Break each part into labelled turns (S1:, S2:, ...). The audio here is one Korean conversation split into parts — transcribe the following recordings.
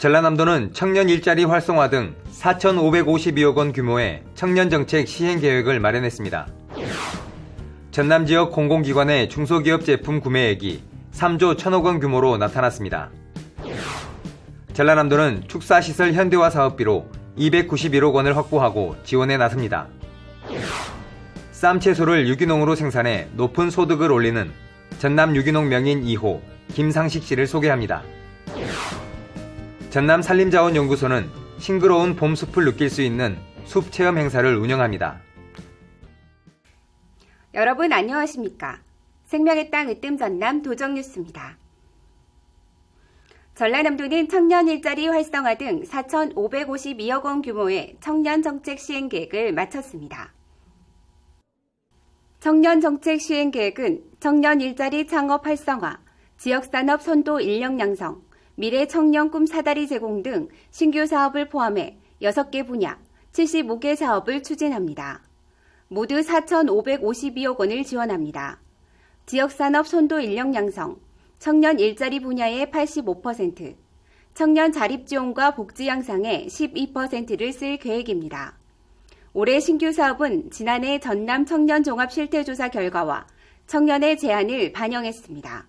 S1: 전라남도는 청년 일자리 활성화 등 4,552억 원 규모의 청년정책 시행계획을 마련했습니다. 전남 지역 공공기관의 중소기업 제품 구매액이 3조 1,000억 원 규모로 나타났습니다. 전라남도는 축사시설 현대화 사업비로 291억 원을 확보하고 지원에 나섭니다. 쌈 채소를 유기농으로 생산해 높은 소득을 올리는 전남 유기농 명인 2호 김상식 씨를 소개합니다. 전남 산림자원연구소는 싱그러운 봄숲을 느낄 수 있는 숲 체험 행사를 운영합니다.
S2: 여러분 안녕하십니까? 생명의 땅 으뜸 전남 도정뉴스입니다. 전라남도는 청년 일자리 활성화 등 4,552억 원 규모의 청년 정책 시행 계획을 마쳤습니다. 청년 정책 시행 계획은 청년 일자리 창업 활성화, 지역산업 선도 인력 양성, 미래 청년 꿈 사다리 제공 등 신규 사업을 포함해 6개 분야, 75개 사업을 추진합니다. 모두 4,552억 원을 지원합니다. 지역산업 선도 인력 양성, 청년 일자리 분야의 85%, 청년 자립지원과 복지 향상에 12%를 쓸 계획입니다. 올해 신규 사업은 지난해 전남 청년 종합 실태조사 결과와 청년의 제안을 반영했습니다.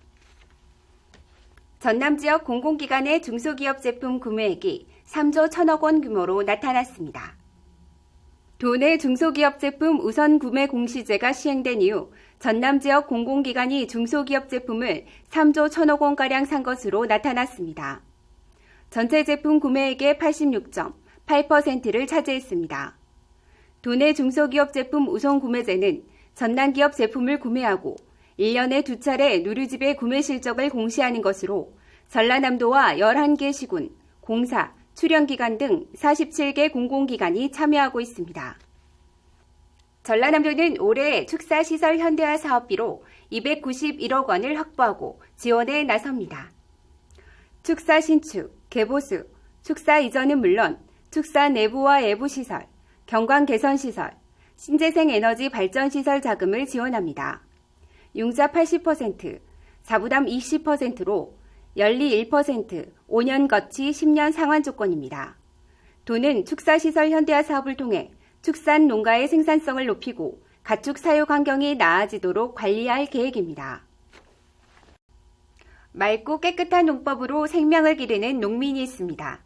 S2: 전남 지역 공공기관의 중소기업 제품 구매액이 3조 1,000억 원 규모로 나타났습니다. 도내 중소기업 제품 우선 구매 공시제가 시행된 이후 전남 지역 공공기관이 중소기업 제품을 3조 1,000억 원가량 산 것으로 나타났습니다. 전체 제품 구매액의 86.8%를 차지했습니다. 도내 중소기업 제품 우선 구매제는 전남기업 제품을 구매하고 1년에 2차례 누리집의 구매 실적을 공시하는 것으로 전라남도와 11개 시군, 공사, 출연기관 등 47개 공공기관이 참여하고 있습니다. 전라남도는 올해 축사시설 현대화 사업비로 291억 원을 확보하고 지원에 나섭니다. 축사 신축, 개보수, 축사 이전은 물론 축사 내부와 외부 시설, 경관 개선 시설, 신재생 에너지 발전 시설 자금을 지원합니다. 융자 80%, 자부담 20%로 연리 1%, 5년 거치 10년 상환 조건입니다. 도는 축사시설 현대화 사업을 통해 축산 농가의 생산성을 높이고 가축 사육 환경이 나아지도록 관리할 계획입니다. 맑고 깨끗한 농법으로 생명을 기르는 농민이 있습니다.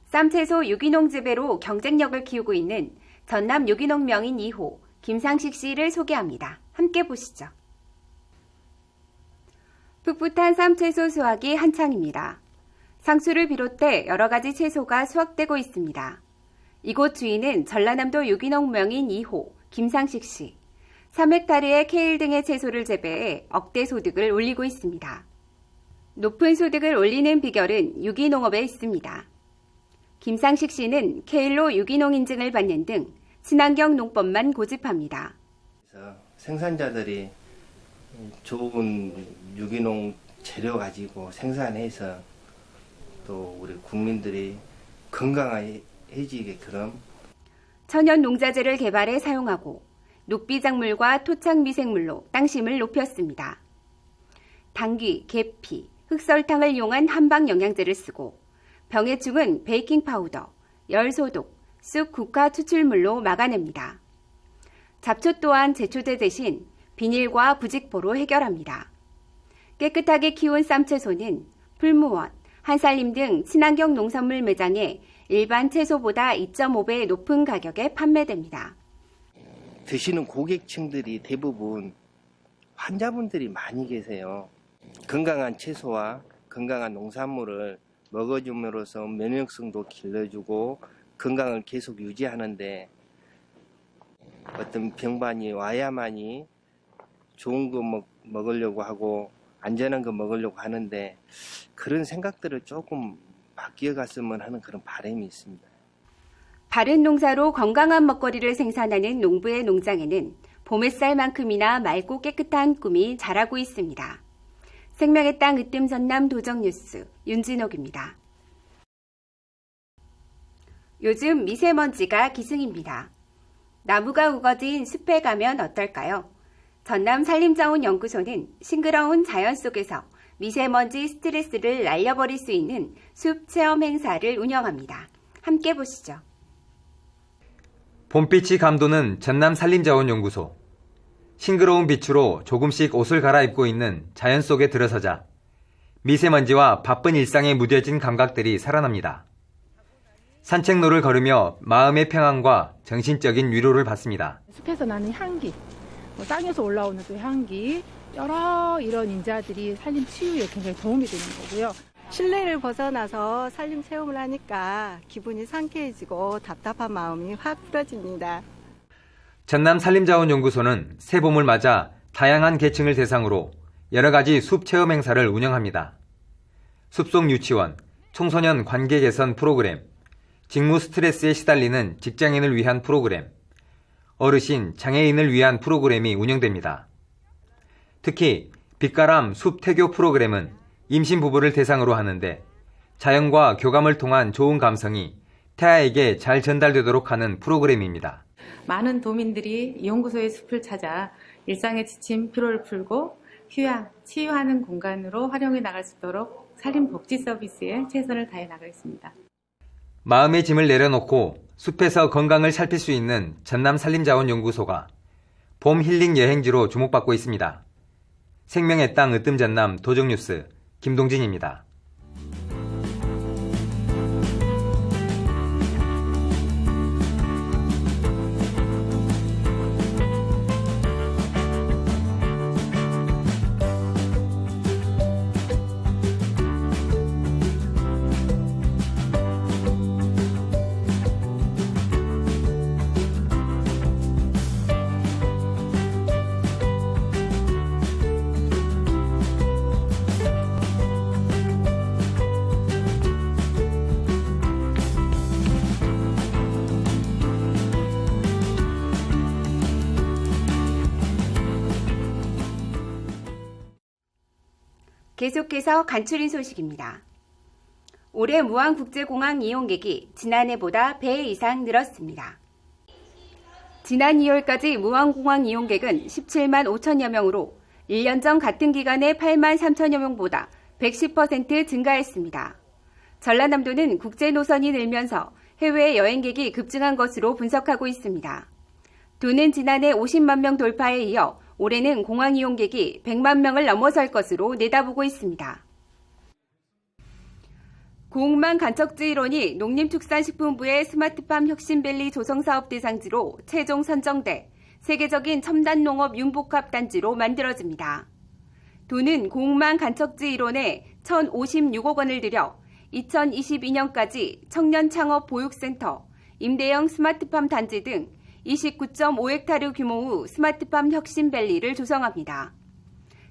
S2: 쌈채소 유기농 재배로 경쟁력을 키우고 있는 전남 유기농 명인 2호 김상식 씨를 소개합니다. 함께 보시죠. 풋풋한 쌈채소 수확이 한창입니다. 상추를 비롯해 여러 가지 채소가 수확되고 있습니다. 이곳 주인은 전라남도 유기농 명인 2호 김상식 씨. 3헥타르의 케일 등의 채소를 재배해 억대 소득을 올리고 있습니다. 높은 소득을 올리는 비결은 유기농업에 있습니다. 김상식 씨는 케일로 유기농 인증을 받는 등 친환경 농법만 고집합니다.
S3: 생산자들이 좋은 유기농 재료 가지고 생산해서 또 우리 국민들이 건강해지게끔
S2: 천연 농자재를 개발해 사용하고 녹비작물과 토착 미생물로 땅심을 높였습니다. 당귀, 계피, 흑설탕을 이용한 한방 영양제를 쓰고 병해충은 베이킹 파우더, 열 소독, 쑥 국화 추출물로 막아냅니다. 잡초 또한 제초제 대신 비닐과 부직포로 해결합니다. 깨끗하게 키운 쌈채소는 풀무원, 한살림 등 친환경 농산물 매장에 일반 채소보다 2.5배 높은 가격에 판매됩니다.
S3: 드시는 고객층들이 대부분 환자분들이 많이 계세요. 건강한 채소와 건강한 농산물을 먹어줌으로써 면역성도 길러주고 건강을 계속 유지하는데 어떤 병반이 와야만이 좋은 거 먹으려고 하고 안전한 거 먹으려고 하는데 그런 생각들을 조금 바뀌어갔으면 하는 그런 바람이 있습니다.
S2: 바른 농사로 건강한 먹거리를 생산하는 농부의 농장에는 봄햇살만큼이나 맑고 깨끗한 꿈이 자라고 있습니다. 생명의 땅 으뜸 전남 도정뉴스 윤진옥입니다. 요즘 미세먼지가 기승입니다. 나무가 우거진 숲에 가면 어떨까요? 전남 산림자원연구소는 싱그러운 자연 속에서 미세먼지 스트레스를 날려버릴 수 있는 숲 체험 행사를 운영합니다. 함께 보시죠.
S1: 봄빛이 감도는 전남산림자원연구소. 싱그러운 빛으로 조금씩 옷을 갈아입고 있는 자연 속에 들어서자 미세먼지와 바쁜 일상에 무뎌진 감각들이 살아납니다. 산책로를 걸으며 마음의 평안과 정신적인 위로를 받습니다.
S4: 숲에서 나는 향기, 땅에서 올라오는 또 향기, 여러 이런 인자들이 산림 치유에 굉장히 도움이 되는 거고요.
S5: 실내를 벗어나서 산림 체험을 하니까 기분이 상쾌해지고 답답한 마음이 확 풀어집니다.
S1: 전남산림자원연구소는 새봄을 맞아 다양한 계층을 대상으로 여러 가지 숲 체험 행사를 운영합니다. 숲속 유치원, 청소년 관계 개선 프로그램, 직무 스트레스에 시달리는 직장인을 위한 프로그램, 어르신, 장애인을 위한 프로그램이 운영됩니다. 특히 빛가람 숲 태교 프로그램은 임신 부부를 대상으로 하는데 자연과 교감을 통한 좋은 감성이 태아에게 잘 전달되도록 하는 프로그램입니다.
S6: 많은 도민들이 이 연구소의 숲을 찾아 일상의 지침, 피로를 풀고 휴양, 치유하는 공간으로 활용해 나갈 수 있도록 산림복지 서비스에 최선을 다해 나가겠습니다.
S1: 마음의 짐을 내려놓고 숲에서 건강을 살필 수 있는 전남산림자원연구소가 봄 힐링 여행지로 주목받고 있습니다. 생명의 땅 으뜸 전남 도정뉴스 김동진입니다.
S2: 계속해서 간추린 소식입니다. 올해 무안국제공항 이용객이 지난해보다 배 이상 늘었습니다. 지난 2월까지 무안공항 이용객은 17만 5천여 명으로 1년 전 같은 기간의 8만 3천여 명보다 110% 증가했습니다. 전라남도는 국제 노선이 늘면서 해외 여행객이 급증한 것으로 분석하고 있습니다. 도는 지난해 50만 명 돌파에 이어 올해는 공항 이용객이 100만 명을 넘어설 것으로 내다보고 있습니다. 고흥만 간척지일원이 농림축산식품부의 스마트팜 혁신밸리 조성사업 대상지로 최종 선정돼 세계적인 첨단농업 융복합 단지로 만들어집니다. 도는 고흥만 간척지일원에 1,056억 원을 들여 2022년까지 청년 창업 보육센터, 임대형 스마트팜 단지 등 29.5헥타르 규모 후 스마트팜 혁신밸리를 조성합니다.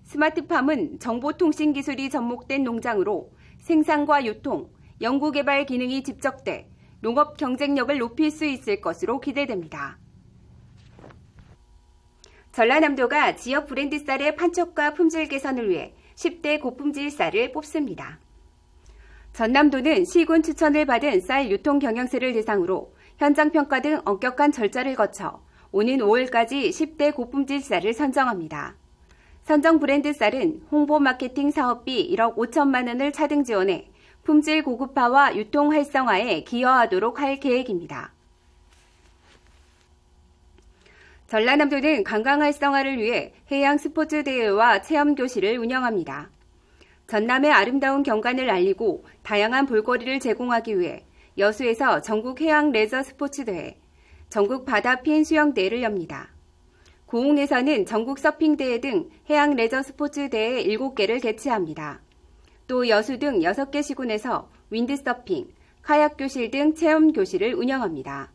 S2: 스마트팜은 정보통신기술이 접목된 농장으로 생산과 유통, 연구개발 기능이 집적돼 농업 경쟁력을 높일 수 있을 것으로 기대됩니다. 전라남도가 지역 브랜드 쌀의 판촉과 품질 개선을 위해 10대 고품질 쌀을 뽑습니다. 전남도는 시군 추천을 받은 쌀 유통 경영세를 대상으로 현장 평가 등 엄격한 절차를 거쳐 오는 5월까지 10대 고품질 쌀을 선정합니다. 선정 브랜드 쌀은 홍보 마케팅 사업비 1억 5천만 원을 차등 지원해 품질 고급화와 유통 활성화에 기여하도록 할 계획입니다. 전라남도는 관광 활성화를 위해 해양 스포츠 대회와 체험 교실을 운영합니다. 전남의 아름다운 경관을 알리고 다양한 볼거리를 제공하기 위해 여수에서 전국 해양 레저 스포츠 대회, 전국 바다 핀 수영대회를 엽니다. 고흥에서는 전국 서핑 대회 등 해양 레저 스포츠 대회 7개를 개최합니다. 또 여수 등 6개 시군에서 윈드서핑, 카약 교실 등 체험 교실을 운영합니다.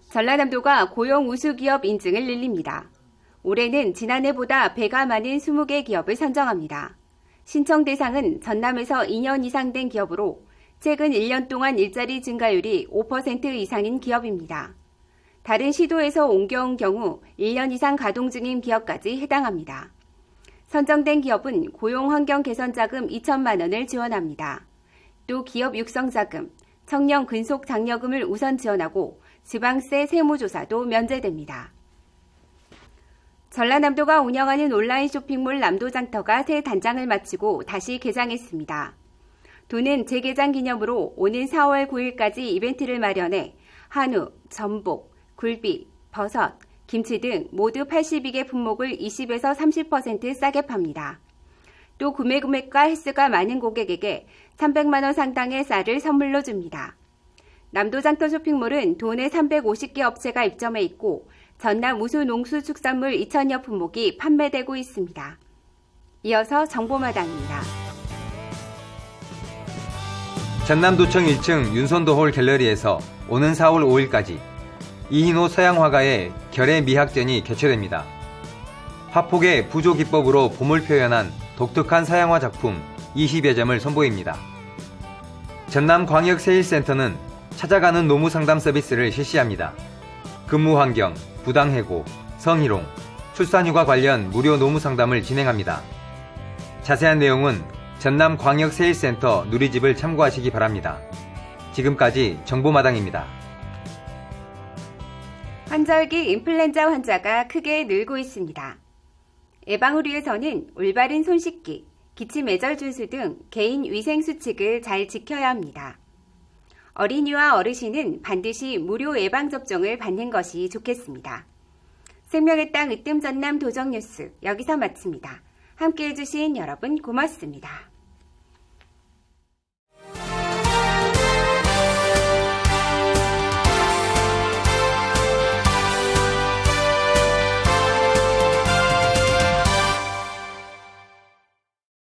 S2: 전라남도가 고용 우수 기업 인증을 늘립니다. 올해는 지난해보다 배가 많은 20개 기업을 선정합니다. 신청 대상은 전남에서 2년 이상 된 기업으로 최근 1년 동안 일자리 증가율이 5% 이상인 기업입니다. 다른 시도에서 옮겨온 경우 1년 이상 가동 중인 기업까지 해당합니다. 선정된 기업은 고용 환경 개선 자금 2천만 원을 지원합니다. 또 기업 육성 자금, 청년 근속 장려금을 우선 지원하고 지방세 세무조사도 면제됩니다. 전라남도가 운영하는 온라인 쇼핑몰 남도장터가 새 단장을 마치고 다시 개장했습니다. 도는 재개장 기념으로 오는 4월 9일까지 이벤트를 마련해 한우, 전복, 굴비, 버섯, 김치 등 모두 82개 품목을 20에서 30% 싸게 팝니다. 또 구매 금액과 횟수가 많은 고객에게 300만 원 상당의 쌀을 선물로 줍니다. 남도장터 쇼핑몰은 도내 350개 업체가 입점해 있고 전남 우수 농수축산물 2,000여 품목이 판매되고 있습니다. 이어서 정보마당입니다.
S1: 전남도청 1층 윤선도홀 갤러리에서 오는 4월 5일까지 이희노 서양화가의 결의 미학전이 개최됩니다. 화폭의 부조 기법으로 봄을 표현한 독특한 서양화 작품 20여 점을 선보입니다. 전남광역세일센터는 찾아가는 노무상담 서비스를 실시합니다. 근무 환경, 부당해고, 성희롱, 출산휴가 관련 무료 노무상담을 진행합니다. 자세한 내용은 전남광역세일센터 누리집을 참고하시기 바랍니다. 지금까지 정보마당입니다.
S2: 환절기 인플루엔자 환자가 크게 늘고 있습니다. 예방을 위해서는 올바른 손 씻기, 기침 예절 준수 등 개인 위생 수칙을 잘 지켜야 합니다. 어린이와 어르신은 반드시 무료 예방접종을 받는 것이 좋겠습니다. 생명의 땅 으뜸 전남 도정뉴스 여기서 마칩니다. 함께해 주신 여러분 고맙습니다.